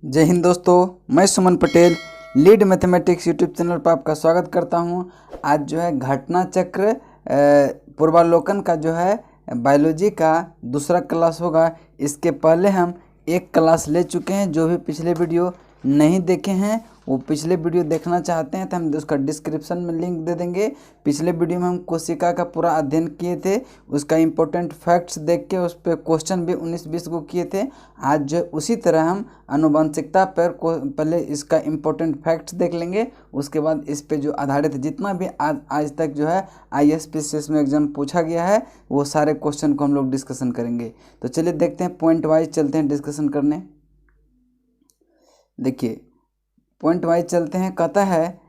जय हिंद दोस्तों, मैं Suman Patel lead mathematics YouTube channel पर आपका स्वागत करता हूं। आज जो है घटना चक्र पूर्वावलोकन का जो है बायोलॉजी का दूसरा क्लास होगा। इसके पहले हम एक क्लास ले चुके हैं। जो भी पिछले वीडियो नहीं देखे हैं वो पिछले वीडियो देखना चाहते हैं तो हम उसका डिस्क्रिप्शन में लिंक दे देंगे। पिछले वीडियो में हम कोशिका का पूरा अध्ययन किए थे, उसका इम्पोर्टेंट फैक्ट्स देख के उस पर क्वेश्चन भी 19-20 को किए थे। आज जो उसी तरह हम आनुवंशिकता पर पहले इसका इम्पोर्टेंट फैक्ट्स देख लेंगे, उसके बाद इस पे जो आधारित जितना भी आज तक जो है ISPCS में एग्जाम पूछा गया है वो सारे क्वेश्चन को हम लोग डिस्कशन करेंगे। तो चलिए देखते हैं, पॉइंट वाइज चलते हैं डिस्कशन करने। देखिए पॉइंट वाइज चलते हैं। कहता है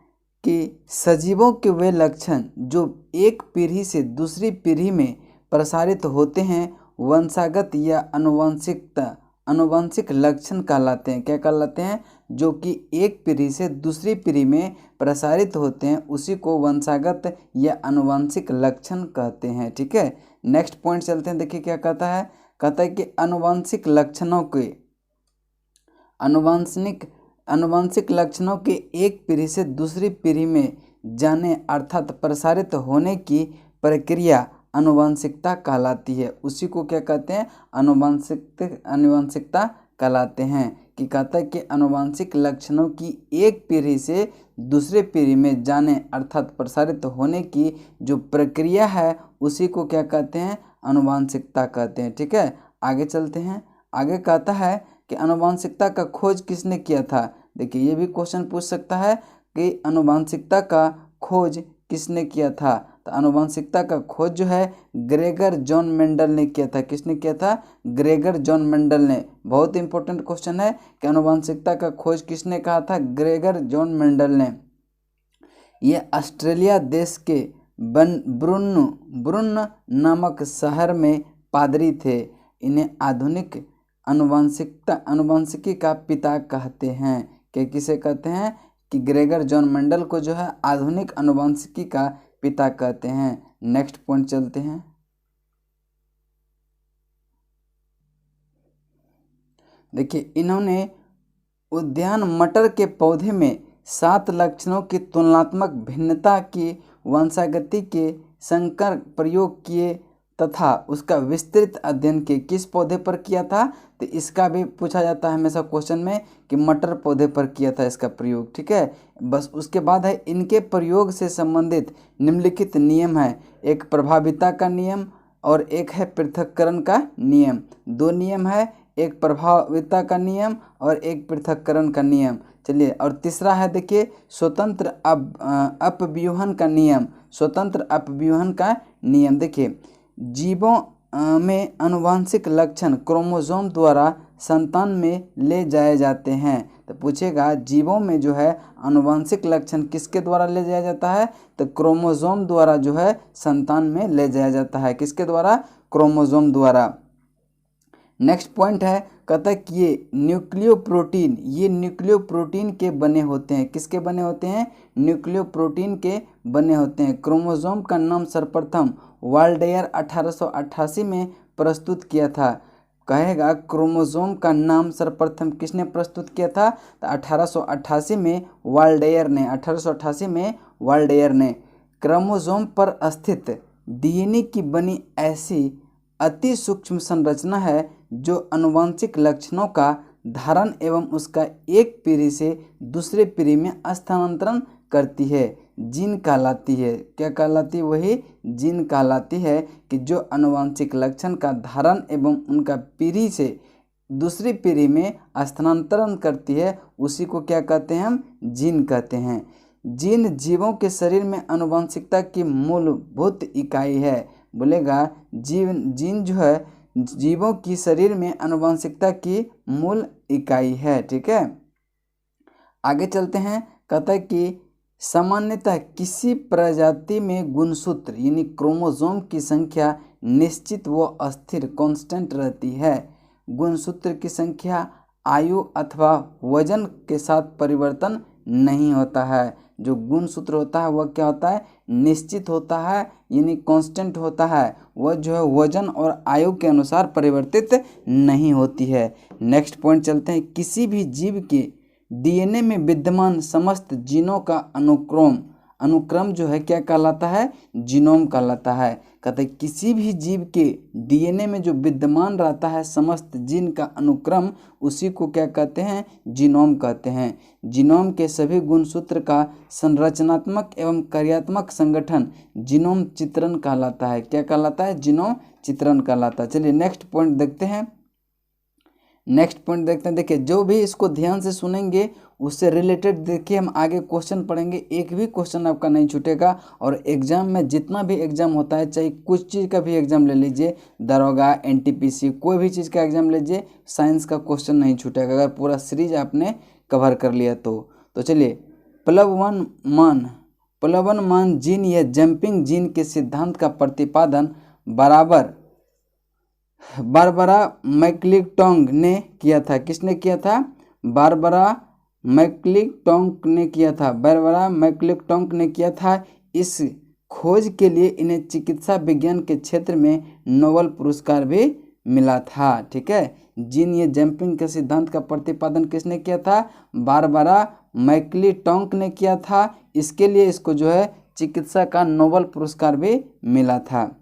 कि सजीवों के वे लक्षण जो एक पीढ़ी से दूसरी पीढ़ी में प्रसारित होते हैं वंशागत या आनुवंशिक लक्षण कहलाते हैं। क्या कहलाते हैं? जो कि एक पीढ़ी से दूसरी पीढ़ी में प्रसारित होते हैं उसी को वंशागत या आनुवंशिक लक्षण कहते हैं। ठीक है, नेक्स्ट पॉइंट चलते हैं। देखिए क्या कहता है। कहता है कि आनुवंशिक लक्षणों के एक पीढ़ी से दूसरी पीढ़ी में जाने अर्थात प्रसारित होने की प्रक्रिया आनुवंशिकता कहलाती है। उसी को क्या कहते हैं? आनुवंशिकता कहलाते हैं। कि कहता है कि आनुवंशिक लक्षणों की एक पीढ़ी से दूसरे पीढ़ी में जाने अर्थात प्रसारित होने की जो प्रक्रिया है उसी को क्या कहते हैं? आनुवंशिकता कहते हैं। ठीक है, आगे चलते हैं। आगे कहता है कि आनुवंशिकता का खोज किसने किया था। देखिए ये भी क्वेश्चन पूछ सकता है कि आनुवंशिकता का खोज किसने किया था। तो आनुवंशिकता का खोज जो है ग्रेगर जॉन मेंडल ने किया था। किसने किया था? ग्रेगर जॉन मेंडल ने। बहुत इंपॉर्टेंट क्वेश्चन है कि आनुवंशिकता का खोज किसने कहा था? ग्रेगर जॉन मेंडल ने। ये ऑस्ट्रेलिया देश के ब्रुन नामक शहर में पादरी थे। इन्हें आधुनिक आनुवंशिकी का पिता कहते हैं। कि किसे कहते हैं? कि ग्रेगर जॉन मेंडल को जो है आधुनिक आनुवंशिकी का पिता कहते हैं। नेक्स्ट पॉइंट चलते हैं। देखिए इन्होंने उद्यान मटर के पौधे में 7 लक्षणों की तुलनात्मक भिन्नता की वंशागति के संकर प्रयोग किए तथा उसका विस्तृत अध्ययन किए। किस पौधे पर किया था? तो इसका भी पूछा जाता है हमेशा क्वेश्चन में कि मटर पौधे पर किया था इसका प्रयोग। ठीक है, बस उसके बाद है इनके प्रयोग से संबंधित निम्नलिखित नियम है। एक प्रभाविता का नियम और एक है पृथक्करण का नियम। 2 नियम है, एक प्रभाविता का नियम और एक पृथक्करण का नियम। चलिए, और तीसरा है देखिए स्वतंत्र अपव्यूहन का नियम। स्वतंत्र अपव्यूहन का नियम। देखिए जीवों में आनुवंशिक लक्षण क्रोमोसोम द्वारा संतान में ले जाए जाते हैं। तो पूछेगा जीवों में जो है आनुवंशिक लक्षण किसके द्वारा ले जाया जाता है? तो क्रोमोसोम द्वारा जो है संतान में ले जाया जाता है। किसके द्वारा? क्रोमोसोम द्वारा। नेक्स्ट पॉइंट है। कहता है कि ये न्यूक्लियो प्रोटीन के बने होते हैं। किसके बने होते हैं? न्यूक्लियो प्रोटीन के बने होते हैं। क्रोमोसोम का नाम सर्वप्रथम वाल्डेयर 1888 में प्रस्तुत किया था। कहेगा क्रोमोसोम का नाम सर्वप्रथम किसने प्रस्तुत किया था? तो 1888 में वाल्डेयर ने। क्रोमोसोम पर स्थित DNA की बनी ऐसी अति सूक्ष्म संरचना है जो आनुवंशिक लक्षणों का धारण एवं उसका एक पीढ़ी से दूसरे पीढ़ी में स्थानांतरण करती है। जीन कहलाती है। क्या कहलाती है? वही जीन कहलाती है कि जो आनुवंशिक लक्षण का धारण एवं उनका पीढ़ी से दूसरी पीढ़ी में स्थानांतरण करती है उसी को क्या कहते हैं? हम जीन कहते हैं। जीन जीवों के शरीर में आनुवंशिकता की मूलभूत इकाई है। बोलेगा जीन जो है जीवों की शरीर में आनुवंशिकता की मूल इकाई है। ठीक है, आगे चलते हैं। कहता है कि सामान्यतः किसी प्रजाति में गुणसूत्र यानी क्रोमोसोम की संख्या निश्चित व अस्थिर कांस्टेंट रहती है। गुणसूत्र की संख्या आयु अथवा वजन के साथ परिवर्तन नहीं होता है। जो गुणसूत्र होता है वह क्या होता है, निश्चित होता है, यानी कांस्टेंट होता है। वह जो है वजन और आयु के अनुसार परिवर्तित नहीं होती है। नेक्स्ट पॉइंट चलते हैं। किसी भी जीव के डीएनए में विद्यमान समस्त जीनों का अनुक्रम जो है क्या कहलाता है, जीनोम कहलाता है। कहते हैं किसी भी जीव के डीएनए में जो विद्यमान रहता है समस्त जीन का अनुक्रम, उसी को क्या कहते हैं, जीनोम कहते हैं। जीनोम के सभी गुणसूत्र का संरचनात्मक एवं कार्यात्मक संगठन जीनोम चित्रण कहलाता है। क्या कहलाता है, जीनोम चित्रण कहलाता है। चलिए नेक्स्ट पॉइंट देखते हैं। देखिए जो भी इसको ध्यान से सुनेंगे उससे रिलेटेड देखिए हम आगे क्वेश्चन पढ़ेंगे। एक भी क्वेश्चन आपका नहीं छूटेगा। और एग्जाम में जितना भी एग्जाम होता है, चाहे कुछ चीज़ का भी एग्जाम ले लीजिए, दरोगा, एनटीपीसी, कोई भी चीज़ का एग्जाम लीजिए, साइंस का क्वेश्चन नहीं छूटेगा अगर पूरा सीरीज आपने कवर कर लिया तो चलिए प्लवनमान जीन या जंपिंग जीन के सिद्धांत का प्रतिपादन बारबरा मैक्लिंटॉक ने किया था। किसने किया था, बारबरा मैक्लिंटॉक ने किया था। बारबरा मैक्लिंटॉक ने किया था। इस खोज के लिए इन्हें चिकित्सा विज्ञान के क्षेत्र में नोबेल पुरस्कार भी मिला था। ठीक है, जीन ये जंपिंग के सिद्धांत का प्रतिपादन किसने किया था, बारबरा मैक्लिंटॉक ने किया था। इसके लिए इसको जो है चिकित्सा का नोबेल पुरस्कार भी मिला था।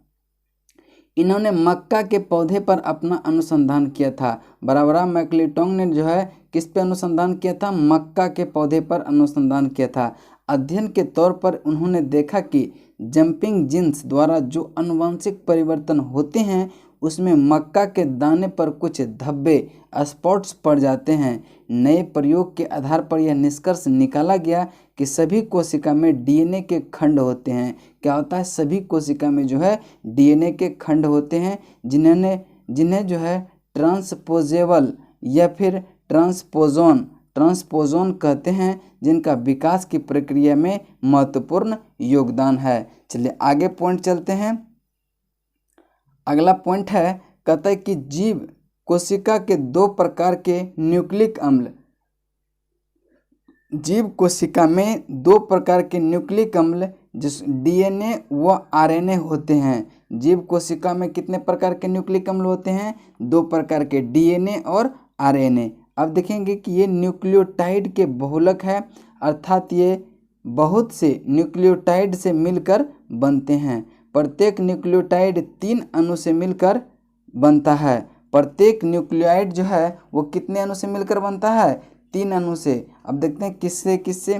इन्होंने मक्का के पौधे पर अपना अनुसंधान किया था। बारबरा मैक्लिंटॉक ने जो है किस पे अनुसंधान किया था, मक्का के पौधे पर अनुसंधान किया था। अध्ययन के तौर पर उन्होंने देखा कि जंपिंग जीन्स द्वारा जो आनुवंशिक परिवर्तन होते हैं उसमें मक्का के दाने पर कुछ धब्बे स्पॉट्स पड़ जाते हैं। नए प्रयोग के आधार पर यह निष्कर्ष निकाला गया कि सभी कोशिका में डीएनए के खंड होते हैं। क्या होता है, सभी कोशिका में जो है डीएनए के खंड होते हैं जिन्हें जो है ट्रांसपोजेबल या फिर ट्रांसपोजोन कहते हैं, जिनका विकास की प्रक्रिया में महत्वपूर्ण योगदान है। चलिए आगे पॉइंट चलते हैं। अगला पॉइंट है, कहता है कि जीव कोशिका के दो प्रकार के न्यूक्लिक अम्ल, जीव कोशिका में दो प्रकार के न्यूक्लिक अम्ल जिस डीएनए व आरएनए होते हैं। जीव कोशिका में कितने प्रकार के न्यूक्लिक अम्ल होते हैं, दो प्रकार के, डीएनए और आरएनए। अब देखेंगे कि ये न्यूक्लियोटाइड के बहुलक है, अर्थात ये बहुत से न्यूक्लियोटाइड से मिलकर बनते हैं। प्रत्येक न्यूक्लियोटाइड 3 अणु से मिलकर बनता है। प्रत्येक न्यूक्लियोटाइड जो है वो कितने अणु से मिलकर बनता है, 3 अणु से। अब देखते हैं किससे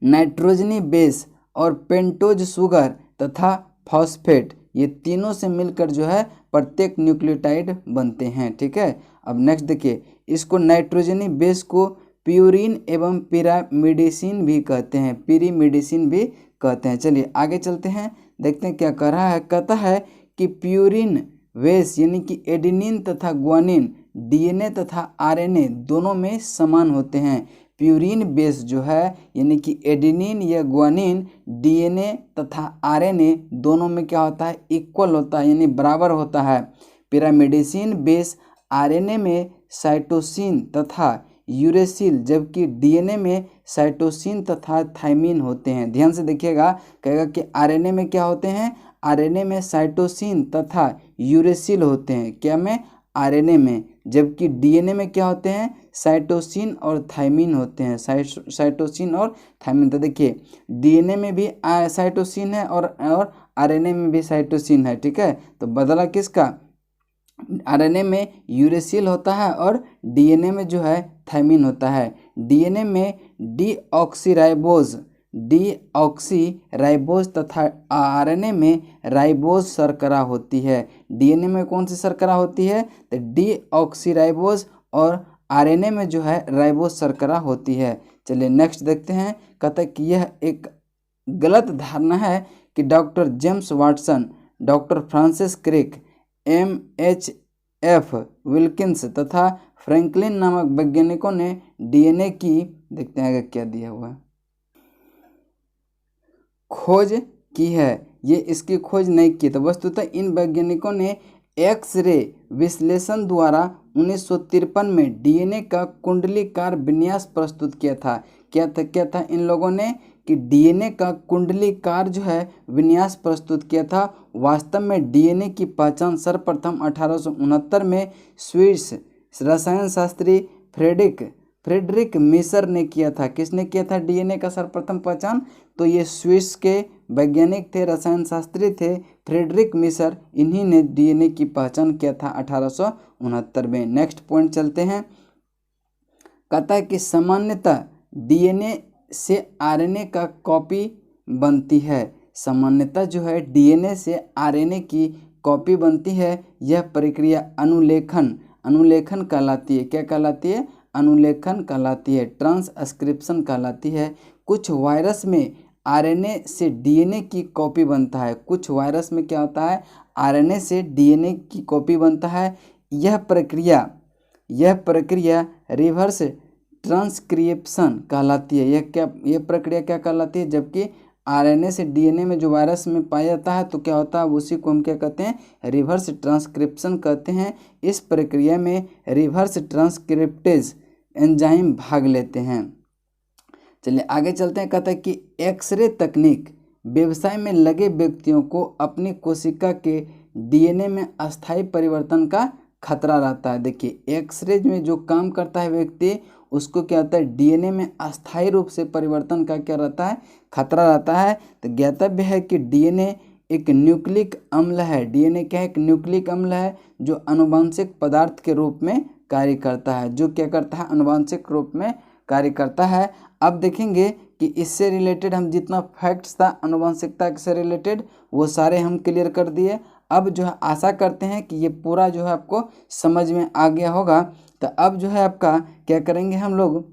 नाइट्रोजनी बेस और पेंटोज शुगर तथा फॉस्फेट, ये तीनों से मिलकर जो है प्रत्येक न्यूक्लियोटाइड बनते हैं। ठीक है, अब नेक्स्ट देखिए, इसको नाइट्रोजनी बेस को प्यूरिन एवं पिरामिडीन भी कहते हैं, पिरीमिडीन भी कहते हैं। चलिए आगे चलते हैं, देखते हैं क्या कह रहा है। कहता है कि प्यूरिन बेस यानी कि एडेनिन तथा ग्वानिन डीएनए तथा आरएनए दोनों में समान होते हैं। प्यूरिन बेस जो है यानी कि एडेनिन या ग्वानिन डीएनए तथा आरएनए दोनों में क्या होता है, इक्वल होता है, यानी बराबर होता है। पिरामिडीन बेस आरएनए में साइटोसिन तथा यूरेसिल, जबकि डीएनए में साइटोसिन तथा थाइमिन होते हैं। ध्यान से देखिएगा, कहेगा कि आरएनए में क्या होते हैं, आरएनए में साइटोसिन तथा यूरेसिल होते हैं। क्या में, आरएनए में, जबकि डीएनए में क्या होते हैं, साइटोसिन और थाइमिन होते हैं, साइटोसिन और थाइमिन। तो देखिए डीएनए में भी साइटोसिन है और आरएनए में भी साइटोसिन है। ठीक है, तो बदला किसका, आरएनए में यूरेसिल होता है और डीएनए में जो है थाइमिन होता है। डीएनए में डीऑक्सीराइबोज तथा आरएनए में राइबोज शर्करा होती है। डीएनए में कौन सी शर्करा होती है, तो डीऑक्सीराइबोज, और आरएनए में जो है राइबोज शर्करा होती है। चलिए नेक्स्ट देखते हैं। कहता है कि यह एक गलत धारणा है कि doctor James Watson, doctor Francis Crick, MHF Wilkins तथा फ्रैंकलिन नामक वैज्ञानिकों ने डीएनए की, देखते हैं आगे क्या दिया हुआ है, खोज की है। ये इसकी खोज नहीं की, तो वस्तुतः इन वैज्ञानिकों ने एक्स-रे विश्लेषण द्वारा 1953 में डीएनए का कुंडलीकार विन्यास प्रस्तुत किया था। क्या था इन लोगों ने कि डीएनए का कुंडलीकार जो है विन्यास प्रस्तुत किया था। वास्तव में डीएनए की पहचान सर्वप्रथम 1869 में स्विस रसायन शास्त्री फ्रेडरिक मिशर ने किया था। किसने किया था डीएनए का सर्वप्रथम पहचान? तो ये स्विस के वैज्ञानिक थे, रसायन शास्त्री थे, फ्रेडरिक मिशर। इन्हीं ने डीएनए की पहचान किया था 1869 में। नेक्स्ट पॉइंट चलते हैं। कहता है कि सामान्यतः डीएनए से आरएनए का कॉपी बनती है। सामान्यतः जो है डीएनए से आरएनए की कॉपी बनती है। यह प्रक्रिया अनुलेखन कहलाती है। क्या कहलाती है? अनुलेखन कहलाती है। ट्रांसक्रिप्शन कहलाती है। कुछ वायरस में आरएनए से डीएनए की कॉपी बनता है। कुछ वायरस में क्या होता है? आरएनए से डीएनए की कॉपी बनता है। यह प्रक्रिया रिवर्स ट्रांसक्रिप्शन कहलाती है। यह प्रक्रिया क्या कहलाती है? जबकि आरएनए से डीएनए में जो वायरस में पाया जाता है तो क्या होता है? उसी को हम क्या कहते हैं? रिवर्स ट्रांसक्रिप्शन कहते हैं। इस प्रक्रिया में रिवर्स ट्रांसक्रिप्टेज एंजाइम भाग लेते हैं। चलिए आगे चलते हैं। कहता है कि एक्सरे तकनीक व्यवसाय में लगे व्यक्तियों को अपनी कोशिका के डीएनए में अस्थायी परिवर्तन का खतरा रहता है। देखिए एक्सरे में जो काम करता है व्यक्ति, उसको क्या होता है? डीएनए में अस्थायी रूप से परिवर्तन का क्या रहता है? खतरा रहता है। तो ज्ञातव्य है कि डीएनए एक न्यूक्लिक अम्ल है। डीएनए क्या है? एक न्यूक्लिक अम्ल है जो आनुवंशिक पदार्थ के रूप में कार्य करता है। जो क्या करता है? आनुवंशिक रूप में कार्य करता है। अब देखेंगे कि इससे रिलेटेड हम जितना फैक्ट्स था आनुवंशिकता से रिलेटेड वो सारे हम क्लियर कर दिए। अब जो है आशा करते हैं कि ये पूरा जो है आपको समझ में आ गया होगा। तो अब जो है आपका क्या करेंगे, हम लोग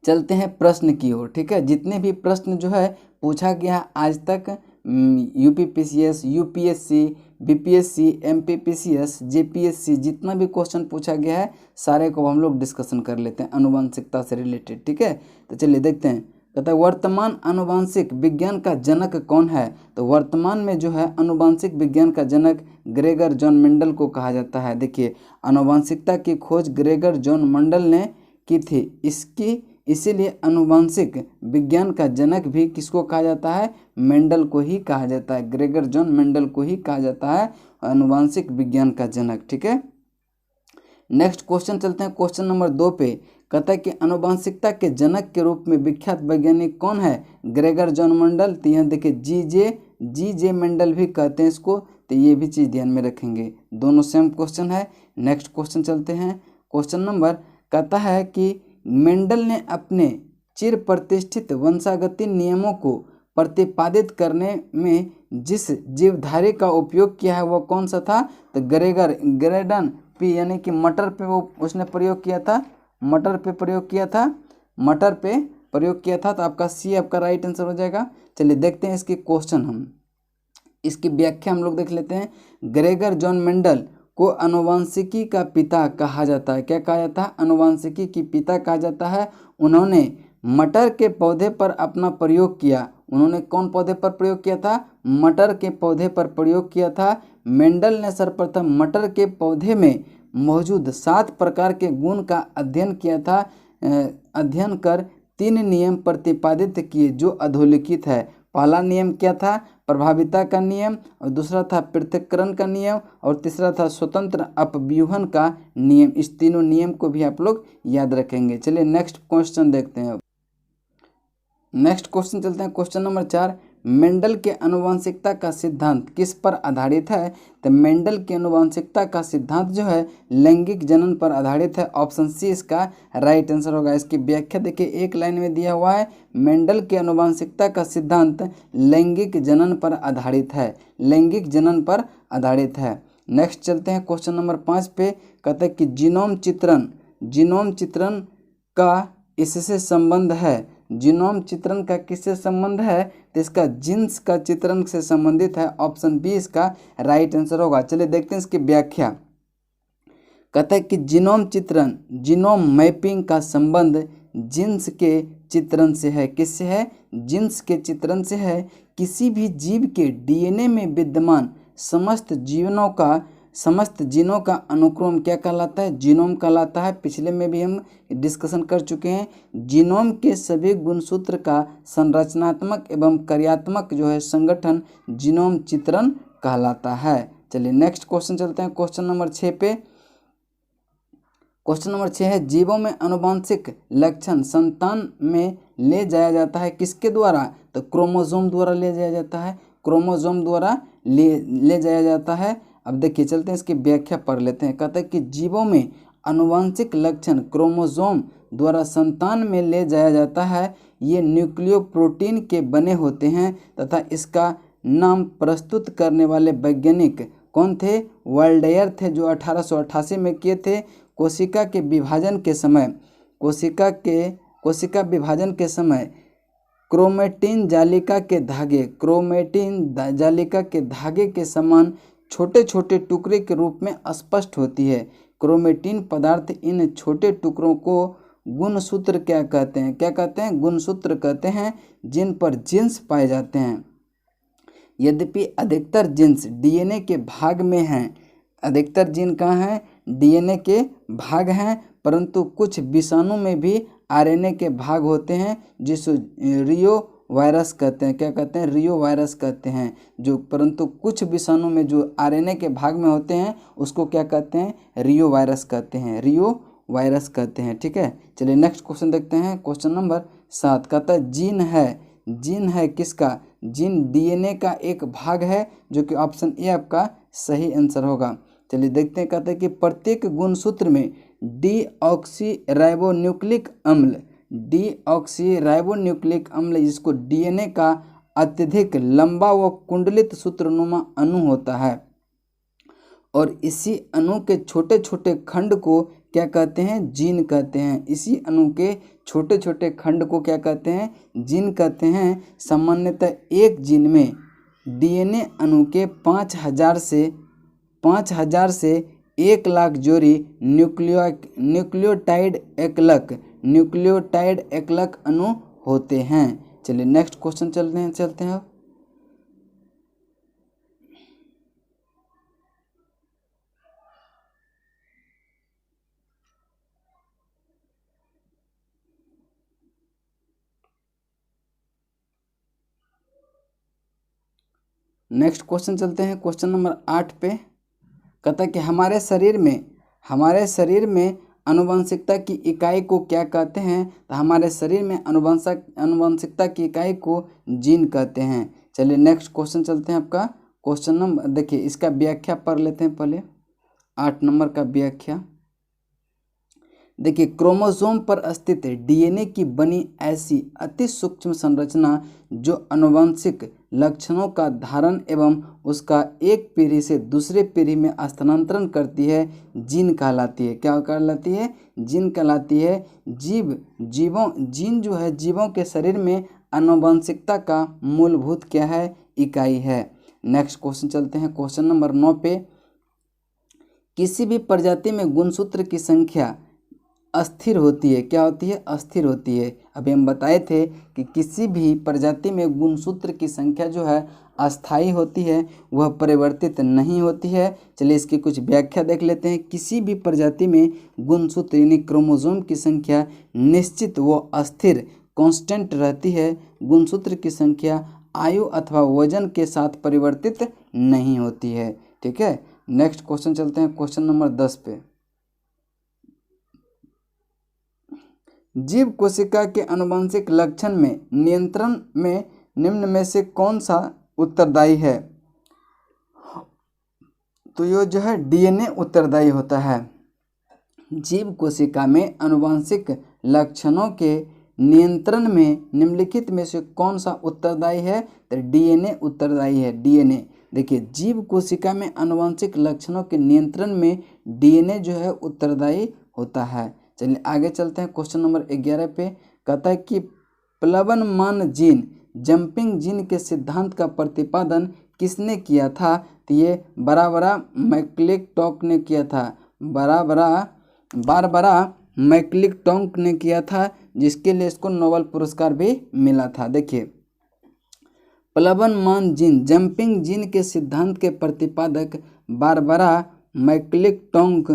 चलते हैं प्रश्न की ओर। ठीक है, जितने भी प्रश्न जो है पूछा गया आज तक UPPCS, UPSC, BPSC, MPPCS, JPSC, जितना भी क्वेश्चन पूछा गया है सारे को हम लोग डिस्कशन कर लेते हैं आनुवंशिकता से रिलेटेड। ठीक है, तो चलिए देखते हैं। कहता है वर्तमान आनुवंशिक विज्ञान का जनक कौन है? तो वर्तमान में जो है आनुवंशिक विज्ञान का जनक ग्रेगर जॉन मेंडल को कहा जाता है। देखिए आनुवंशिकता की खोज ग्रेगर जॉन मेंडल ने की थी। इसीलिए आनुवंशिक विज्ञान का जनक भी किसको कहा जाता है? मेंडल को ही कहा जाता है। ग्रेगर जॉन मेंडल को ही कहा जाता है आनुवंशिक विज्ञान का जनक। ठीक है, नेक्स्ट क्वेश्चन चलते हैं क्वेश्चन नंबर 2 पे। कहता है कि आनुवंशिकता के जनक के रूप में विख्यात वैज्ञानिक कौन है? Gregor John Mendel. तो यहाँ देखिए जी जे मेंडल भी कहते हैं इसको। तो ये भी चीज़ ध्यान में रखेंगे, दोनों सेम क्वेश्चन है। नेक्स्ट क्वेश्चन चलते हैं। क्वेश्चन नंबर कहता है कि मेंडल ने अपने चिर प्रतिष्ठित वंशागति नियमों को प्रतिपादित करने में जिस जीवधारी का उपयोग किया है वह कौन सा था? तो ग्रेडन पी यानी कि मटर पे वो उसने प्रयोग किया था। मटर पे प्रयोग किया था। तो आपका सी आपका राइट आंसर हो जाएगा। चलिए देखते हैं इसके क्वेश्चन, इसकी व्याख्या हम लोग देख लेते हैं। ग्रेगर जॉन मेंडल को आनुवंशिकी का पिता कहा जाता है। क्या कहा जाता है? आनुवंशिकी की पिता कहा जाता है। उन्होंने मटर के पौधे पर अपना प्रयोग किया। उन्होंने कौन पौधे पर प्रयोग किया था? मटर के पौधे पर प्रयोग किया था। मेंडल ने सर्वप्रथम मटर के पौधे में मौजूद 7 प्रकार के गुण का अध्ययन किया था। अध्ययन कर 3 नियम प्रतिपादित किए जो अधोलिखित है। पहला नियम क्या था? प्रभाविता का नियम, और दूसरा था पृथक्करण का नियम, और तीसरा था स्वतंत्र अपव्यूहन का नियम। इस तीनों नियम को भी आप लोग याद रखेंगे। चलिए नेक्स्ट क्वेश्चन देखते हैं। नेक्स्ट क्वेश्चन चलते हैं क्वेश्चन नंबर 4। मेंडल के आनुवंशिकता का सिद्धांत किस पर आधारित है? तो मेंडल के आनुवंशिकता का सिद्धांत जो है लैंगिक जनन पर आधारित है। ऑप्शन सी इसका राइट आंसर होगा। इसकी व्याख्या देखिए एक लाइन में दिया हुआ है। मेंडल के आनुवंशिकता का सिद्धांत लैंगिक जनन पर आधारित है। लैंगिक जनन पर आधारित है। नेक्स्ट चलते हैं क्वेश्चन नंबर 5 पे। कहते हैं कि जीनोम चित्रण का इससे संबंध है। जीनोम चित्रण का किससे संबंध है? तो इसका जीन्स का चित्रण से संबंधित है। ऑप्शन बी इसका राइट आंसर होगा। चलिए देखते हैं इसकी व्याख्या। कहता है कि जीनोम मैपिंग का संबंध जीन्स के चित्रण से है। किससे है? जीन्स के चित्रण से है। किसी भी जीव के डीएनए में विद्यमान समस्त जीवनों का समस्त जीनों का अनुक्रम क्या कहलाता है? जीनोम कहलाता है। पिछले में भी हम डिस्कशन कर चुके हैं। जीनोम के सभी गुणसूत्र का संरचनात्मक एवं कार्यात्मक जो है संगठन जीनोम चित्रण कहलाता है। चलिए नेक्स्ट क्वेश्चन चलते हैं, क्वेश्चन नंबर 6 पे। क्वेश्चन नंबर 6 है, जीवों में आनुवंशिक लक्षण संतान में ले जाया जाता है किसके द्वारा? तो क्रोमोसोम द्वारा ले जाया जाता है। क्रोमोसोम द्वारा ले जाया जाता है। अब देखिए चलते हैं इसकी व्याख्या पढ़ लेते हैं। कहते हैं कि जीवों में आनुवंशिक लक्षण क्रोमोसोम द्वारा संतान में ले जाया जाता है। ये न्यूक्लियोप्रोटीन के बने होते हैं तथा इसका नाम प्रस्तुत करने वाले वैज्ञानिक कौन थे? वर्ल्डेयर थे, जो 1888 में किए थे। कोशिका विभाजन के समय क्रोमेटिन जालिका के धागे के समान छोटे छोटे टुकड़े के रूप में स्पष्ट होती है। क्रोमेटिन पदार्थ इन छोटे टुकड़ों को गुणसूत्र क्या कहते हैं? गुणसूत्र कहते हैं, जिन पर जीन्स पाए जाते हैं। यद्यपि अधिकतर जीन्स डीएनए के भाग में हैं, अधिकतर जीन कहाँ हैं? डीएनए के भाग हैं, परंतु कुछ विषाणु में भी आरएनए के भाग होते हैं, जिसे रियो वायरस कहते हैं। क्या कहते हैं? रियो वायरस कहते हैं। जो परंतु कुछ विषाणु में जो आरएनए के भाग में होते हैं उसको क्या कहते हैं? रियो वायरस कहते हैं। रियो वायरस कहते हैं। ठीक है, चलिए नेक्स्ट क्वेश्चन देखते हैं, क्वेश्चन नंबर 7। कहता है जीन है किसका? जीन डीएनए का एक भाग है, जो कि ऑप्शन ए आपका सही आंसर होगा। चलिए देखते हैं। कहते हैं कि प्रत्येक गुणसूत्र में डीऑक्सीराइबोन्यूक्लिक अम्ल जिसको डीएनए का अत्यधिक लंबा व कुंडलित सूत्रनुमा अणु होता है, और इसी अणु के छोटे छोटे खंड को क्या कहते हैं? जीन कहते हैं। इसी अणु के छोटे छोटे खंड को क्या कहते हैं? जीन कहते हैं। सामान्यतः एक जीन में डीएनए अणु के 5000 से 1 लाख जोड़ी न्यूक्लियोटाइड एकलक अणु होते हैं। चलिए नेक्स्ट क्वेश्चन चलते हैं। नेक्स्ट क्वेश्चन चलते हैं, क्वेश्चन नंबर 8 पे। कहता है कि हमारे शरीर में आनुवंशिकता की इकाई को क्या कहते हैं? तो हमारे शरीर में आनुवंशिकता की इकाई को जीन कहते हैं। चलिए नेक्स्ट क्वेश्चन चलते हैं आपका, क्वेश्चन नंबर, देखिए इसका व्याख्या पढ़ लेते हैं पहले। 8 नंबर का व्याख्या देखिए, क्रोमोसोम पर स्थित डीएनए की बनी ऐसी अति सूक्ष्म संरचना जो आनुवंशिक लक्षणों का धारण एवं उसका एक पीढ़ी से दूसरे पीढ़ी में स्थानांतरण करती है, जीन कहलाती है। क्या कहलाती है? जीन कहलाती है। जीन जो है जीवों के शरीर में आनुवंशिकता का मूलभूत क्या है? इकाई है। नेक्स्ट क्वेश्चन चलते हैं, क्वेश्चन नंबर 9 पे। किसी भी प्रजाति में गुणसूत्र की संख्या अस्थिर होती है। क्या होती है? अस्थिर होती है। अभी हम बताए थे कि किसी भी प्रजाति में गुणसूत्र की संख्या जो है अस्थायी होती है, वह परिवर्तित नहीं होती है। चलिए इसकी कुछ व्याख्या देख लेते हैं। किसी भी प्रजाति में गुणसूत्र यानी क्रोमोसोम की संख्या निश्चित व अस्थिर कांस्टेंट रहती है। गुणसूत्र की संख्या आयु अथवा वजन के साथ परिवर्तित नहीं होती है। ठीक है, नेक्स्ट क्वेश्चन चलते हैं, क्वेश्चन नंबर 10 पे। जीव कोशिका के आनुवंशिक लक्षण में नियंत्रण में निम्न में से कौन सा उत्तरदायी है? तो ये जो है डीएनए उत्तरदायी होता है। जीव कोशिका में आनुवंशिक लक्षणों के नियंत्रण में निम्नलिखित में से कौन सा उत्तरदायी है? तो डीएनए उत्तरदायी है। डीएनए देखिए, जीव कोशिका में आनुवंशिक लक्षणों के नियंत्रण में डीएनए जो है उत्तरदायी होता है। चलिए आगे चलते हैं, क्वेश्चन नंबर 11 पे। कहता है कि प्लवनमान जीन जंपिंग जीन के सिद्धांत का प्रतिपादन किसने किया था? तो ये बारबरा मैक्लिंटॉक ने किया था। बारबरा मैक्लिंटॉक ने किया था, जिसके लिए इसको नोबेल पुरस्कार भी मिला था। देखिए, प्लवनमान जीन जंपिंग जीन के सिद्धांत के प्रतिपादक बारबरा मैकलिक टोंक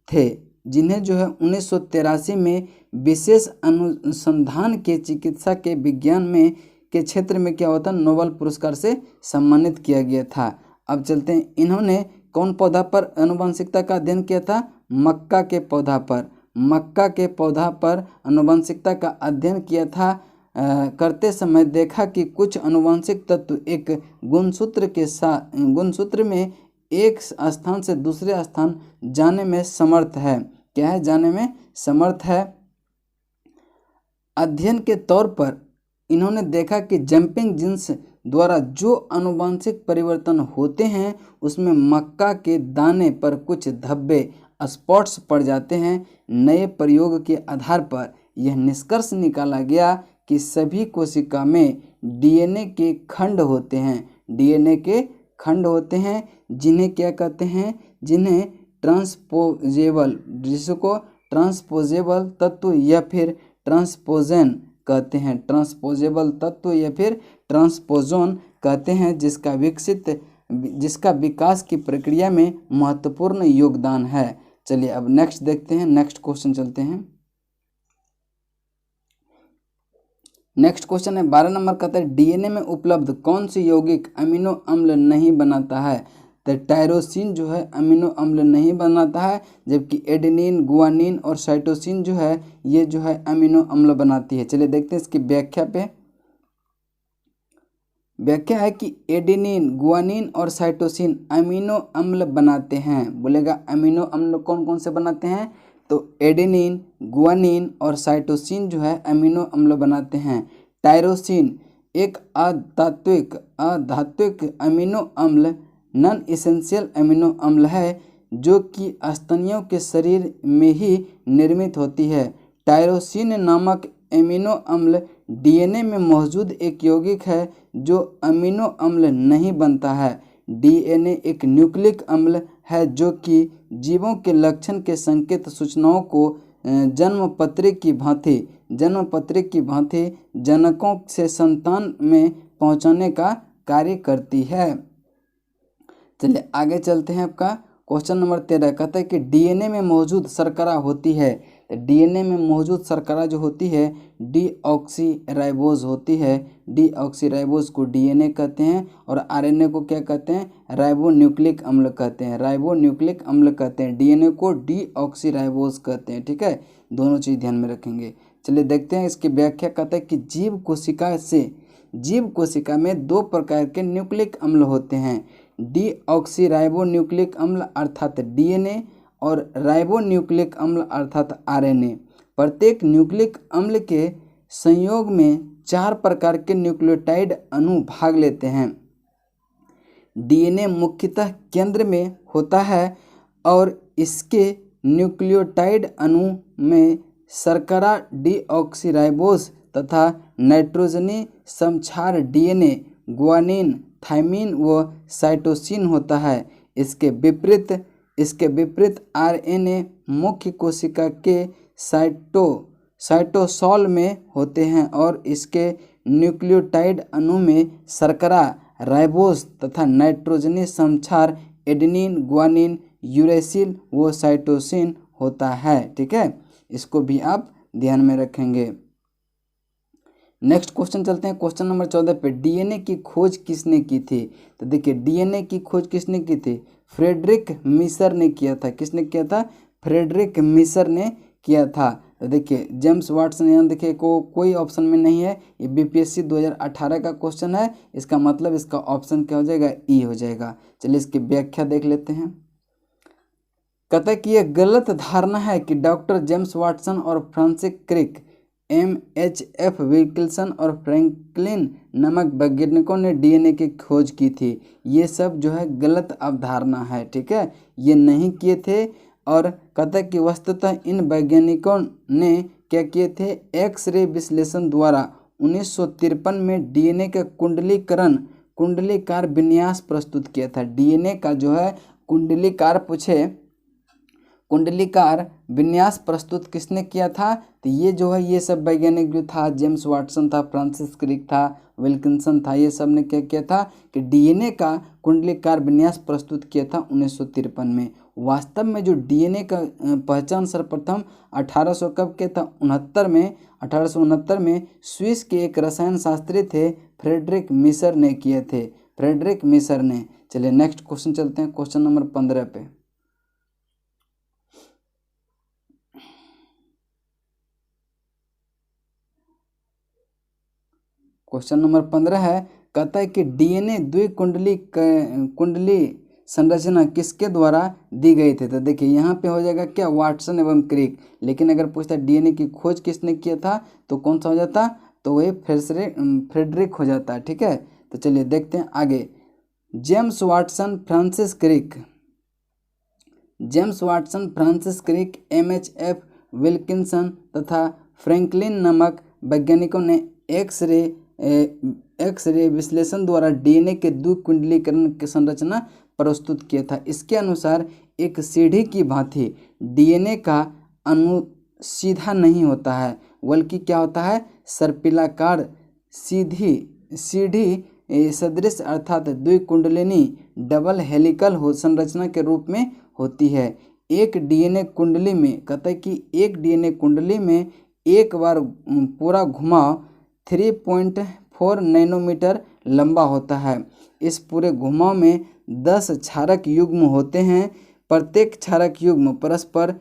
थे, जिन्हें जो है 1983 में विशेष अनुसंधान के चिकित्सा के विज्ञान में के क्षेत्र में क्या होता नोबेल पुरस्कार से सम्मानित किया गया था। अब चलते हैं, इन्होंने कौन पौधा पर आनुवंशिकता का अध्ययन किया था? मक्का के पौधा पर। मक्का के पौधा पर आनुवंशिकता का अध्ययन किया था। करते समय देखा कि कुछ आनुवंशिक तत्व एक गुणसूत्र में एक स्थान से दूसरे स्थान जाने में समर्थ है। क्या है? जाने में समर्थ है। अध्ययन के तौर पर इन्होंने देखा कि जंपिंग जीन्स द्वारा जो आनुवंशिक परिवर्तन होते हैं उसमें मक्का के दाने पर कुछ धब्बे स्पॉट्स पड़ जाते हैं। नए प्रयोग के आधार पर यह निष्कर्ष निकाला गया कि सभी कोशिका में डीएनए के खंड होते हैं। डीएनए के खंड होते हैं जिन्हें क्या कहते हैं? जिन्हें ट्रांसपोजेबल, जिसको ट्रांसपोजेबल तत्व या फिर ट्रांसपोजन कहते हैं। ट्रांसपोजेबल तत्व या फिर ट्रांसपोजोन कहते हैं, जिसका विकास की प्रक्रिया में महत्वपूर्ण योगदान है। चलिए अब नेक्स्ट देखते हैं, नेक्स्ट क्वेश्चन चलते हैं। नेक्स्ट क्वेश्चन है 12 नंबर, कहता है डीएनए में उपलब्ध कौन सी यौगिक अमीनो अम्ल नहीं बनाता है? तो टायरोसिन जो है अमीनो अम्ल नहीं बनाता है, जबकि एडेनिन, गुआनिन और साइटोसिन जो है ये जो है अमीनो अम्ल बनाती है। चलिए देखते हैं इसकी व्याख्या पे। व्याख्या है कि एडेनिन, गुआनिन और साइटोसिन अमीनो अम्ल बनाते हैं। बोलेगा अमीनो अम्ल कौन कौन से बनाते हैं? तो एडेनिन, गुआनिन और साइटोसिन जो है अमीनो अम्ल बनाते हैं। टायरोसिन एक अधात्विक अमीनो अम्ल, नॉन इसेंशियल अमीनो अम्ल है, जो कि स्तनियों के शरीर में ही निर्मित होती है। टायरोसिन नामक अमीनो अम्ल डीएनए में मौजूद एक यौगिक है जो अमीनो अम्ल नहीं बनता है। डीएनए एक न्यूक्लिक अम्ल है जो कि जीवों के लक्षण के संकेत सूचनाओं को जन्मपत्री की भांति जनकों से संतान में पहुंचाने का कार्य करती है। चलिए आगे चलते हैं। आपका क्वेश्चन नंबर 13 कहता है कि डीएनए में मौजूद शर्करा होती है। तो डीएनए में मौजूद शर्करा जो होती है डीऑक्सीराइबोज होती है। डीऑक्सीराइबोज को डीएनए कहते हैं और आरएनए को क्या कहते हैं? राइबोन्यूक्लिक अम्ल कहते हैं। राइबोन्यूक्लिक अम्ल कहते हैं। डीएनए को डीऑक्सीराइबोज कहते हैं। ठीक है, दोनों चीज़ ध्यान में रखेंगे। चलिए देखते हैं इसकी व्याख्या। कहता है कि जीव कोशिका में दो प्रकार के न्यूक्लिक अम्ल होते हैं, डीऑक्सीराइबोन्यूक्लिक अम्ल अर्थात डीएनए और राइबोन्यूक्लिक अम्ल अर्थात आरएनए। प्रत्येक न्यूक्लिक अम्ल के संयोग में 4 प्रकार के न्यूक्लियोटाइड अणु भाग लेते हैं। डीएनए मुख्यतः केंद्र में होता है और इसके न्यूक्लियोटाइड अणु में शर्करा डीऑक्सीराइबोज तथा नाइट्रोजनी समक्षार डीएनए, गुआनिन, थाइमिन व साइटोसिन होता है। इसके विपरीत आरएनए मुख्य कोशिका के साइटोसॉल में होते हैं और इसके न्यूक्लियोटाइड अणु में शर्करा, राइबोज तथा नाइट्रोजनी समक्षार एडेनिन, गुआनिन, यूरेसिल व साइटोसिन होता है। ठीक है, इसको भी आप ध्यान में रखेंगे। नेक्स्ट क्वेश्चन चलते हैं क्वेश्चन नंबर 14 पे। डीएनए की खोज किसने की थी? तो देखिए डीएनए की खोज किसने की थी? फ्रेडरिक मीसर ने किया था। किसने किया था? फ्रेडरिक मीसर ने किया था। तो देखिए जेम्स वाटसन, यहाँ देखिए कोई ऑप्शन में नहीं है, ये बीपीएससी 2018 का क्वेश्चन है। इसका मतलब इसका ऑप्शन क्या हो जाएगा? ई हो जाएगा। चलिए इसकी व्याख्या देख लेते हैं। कहता है कि यह गलत धारणा है कि डॉक्टर जेम्स वाटसन और फ्रांसिस क्रिक, MHF विल्किंसन और फ्रैंकलिन नामक वैज्ञानिकों ने डीएनए की खोज की थी। ये सब जो है गलत अवधारणा है। ठीक है, ये नहीं किए थे। और कहता है कि वस्तुतः इन वैज्ञानिकों ने क्या किए थे? एक्स-रे विश्लेषण द्वारा 1953 में डीएनए का कुंडलीकार विन्यास प्रस्तुत किया था। डीएनए का जो है कुंडलीकार विन्यास प्रस्तुत किसने किया था? तो ये जो है ये सब वैज्ञानिक जो था, जेम्स वाटसन था, फ्रांसिस क्रिक था, विल्किंसन था, ये सब ने क्या किया था कि डीएनए का कुंडलीकार विन्यास प्रस्तुत किया था 1953 में। वास्तव में जो डीएनए का पहचान सर्वप्रथम 1800 कब के था 1869 में स्विस के एक रसायन शास्त्री थे फ्रेडरिक मिशर ने किए थे, फ्रेडरिक मिशर ने। चलिए नेक्स्ट क्वेश्चन चलते हैं, क्वेश्चन नंबर 15 पे। क्वेश्चन नंबर 15 है, कहता है कि डीएनए कुंडली संरचना किसके द्वारा दी गई थी। तो देखिए यहाँ पे हो जाएगा क्या, वाटसन एवं क्रिक। लेकिन अगर पूछता डीएनए की खोज किसने किया था तो कौन सा हो जाता, तो वही फ्रेडरिक हो जाता है। ठीक है, तो चलिए देखते हैं आगे। James Watson, Francis Crick, James Watson, Francis Crick, MHF Wilkinson तथा फ्रैंकलिन नामक वैज्ञानिकों ने एक्स रे विश्लेषण द्वारा डीएनए के द्विकुंडलीकरण की संरचना प्रस्तुत किया था। इसके अनुसार एक सीढ़ी की भांति डीएनए का अणु सीधा नहीं होता है, बल्कि क्या होता है, सर्पिलाकार सीढ़ी सदृश अर्थात द्विकुंडलिनी डबल हेलिकल संरचना के रूप में होती है। एक डीएनए कुंडली में, कहता है कि एक डीएनए कुंडली में एक बार पूरा घुमाव 3.4 नैनोमीटर लंबा होता है। इस पूरे घुमाव में 10 क्षारक युग्म होते हैं। प्रत्येक क्षारक युग्म परस्पर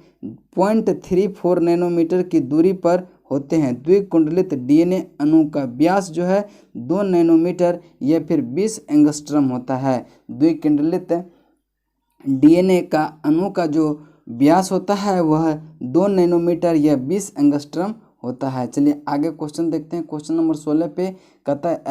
0.34 नैनोमीटर की दूरी पर होते हैं। द्विकुंडलित डीएनए अणु का व्यास जो है 2 नैनोमीटर या फिर 20 एंगस्ट्रम होता है। द्विकुंडलित डीएनए का अणु का जो व्यास होता है वह 2 नैनोमीटर या 20 एंगस्ट्रम होता है। चलिए आगे क्वेश्चन देखते हैं, क्वेश्चन नंबर 16 पे कहता है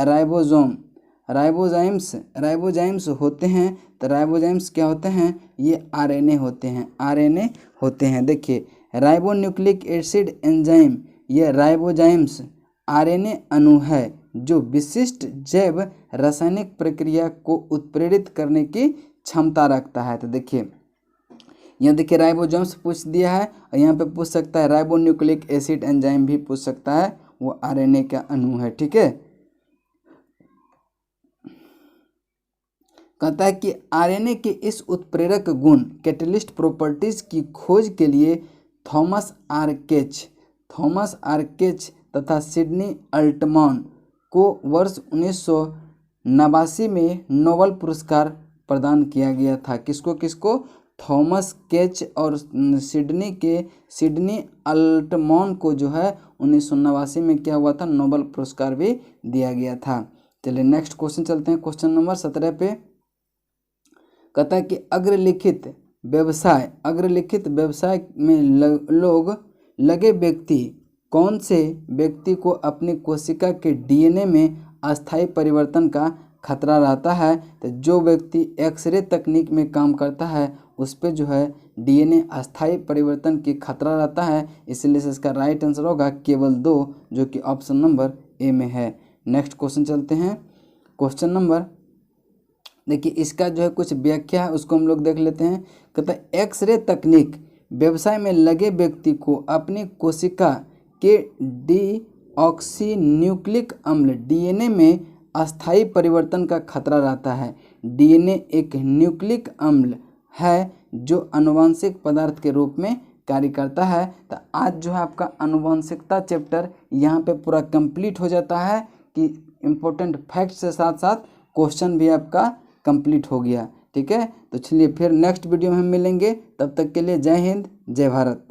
राइबोजाइम्स होते हैं। तो राइबोजाइम्स क्या होते हैं, ये आरएनए होते हैं, आरएनए होते हैं। देखिए राइबोन्यूक्लिक एसिड एंजाइम, ये राइबोजाइम्स आरएनए अणु है जो विशिष्ट जैव रासायनिक प्रक्रिया को उत्प्रेरित करने की क्षमता रखता है। तो देखिए यहाँ देखिए राइबोजाइम्स पूछ दिया है, और यहाँ पे पूछ सकता है राइबोन्यूक्लिक एसिड एंजाइम भी पूछ सकता है, वो आरएनए का अणु है। ठीक है, कहता है कि आरएनए के इस उत्प्रेरक गुण कैटलिस्ट प्रॉपर्टीज की खोज के लिए थॉमस आर केच तथा सिडनी अल्टमैन को वर्ष 1989 में नोबेल पुरस्कार प्रदान किया गया था। किसको थॉमस केच और सिडनी अल्टमैन को जो है 1989 में क्या हुआ था, नोबेल पुरस्कार भी दिया गया था। चलिए नेक्स्ट क्वेश्चन चलते हैं, क्वेश्चन नंबर 17 पे। कहता है कि अग्रलिखित व्यवसाय में लगे व्यक्ति कौन से व्यक्ति को अपनी कोशिका के डीएनए में अस्थायी परिवर्तन का खतरा रहता है। तो जो व्यक्ति एक्सरे तकनीक में काम करता है उस पे जो है डीएनए अस्थायी परिवर्तन की खतरा रहता है। इसलिए से इसका राइट आंसर होगा केवल 2, जो कि ऑप्शन नंबर ए में है। नेक्स्ट क्वेश्चन चलते हैं, क्वेश्चन नंबर, देखिए इसका जो है कुछ व्याख्या है उसको हम लोग देख लेते हैं। कहता है एक्सरे तकनीक व्यवसाय में लगे व्यक्ति को अपनी कोशिका के डीऑक्सीन्यूक्लिक अम्ल डीएनए में अस्थायी परिवर्तन का खतरा रहता है। डीएनए एक न्यूक्लिक अम्ल है जो आनुवंशिक पदार्थ के रूप में कार्य करता है। तो आज जो है आपका आनुवंशिकता चैप्टर यहाँ पे पूरा कंप्लीट हो जाता है कि इम्पोर्टेंट फैक्ट्स के साथ साथ क्वेश्चन भी आपका कंप्लीट हो गया। ठीक है, तो चलिए फिर नेक्स्ट वीडियो में हम मिलेंगे, तब तक के लिए जय हिंद जय भारत।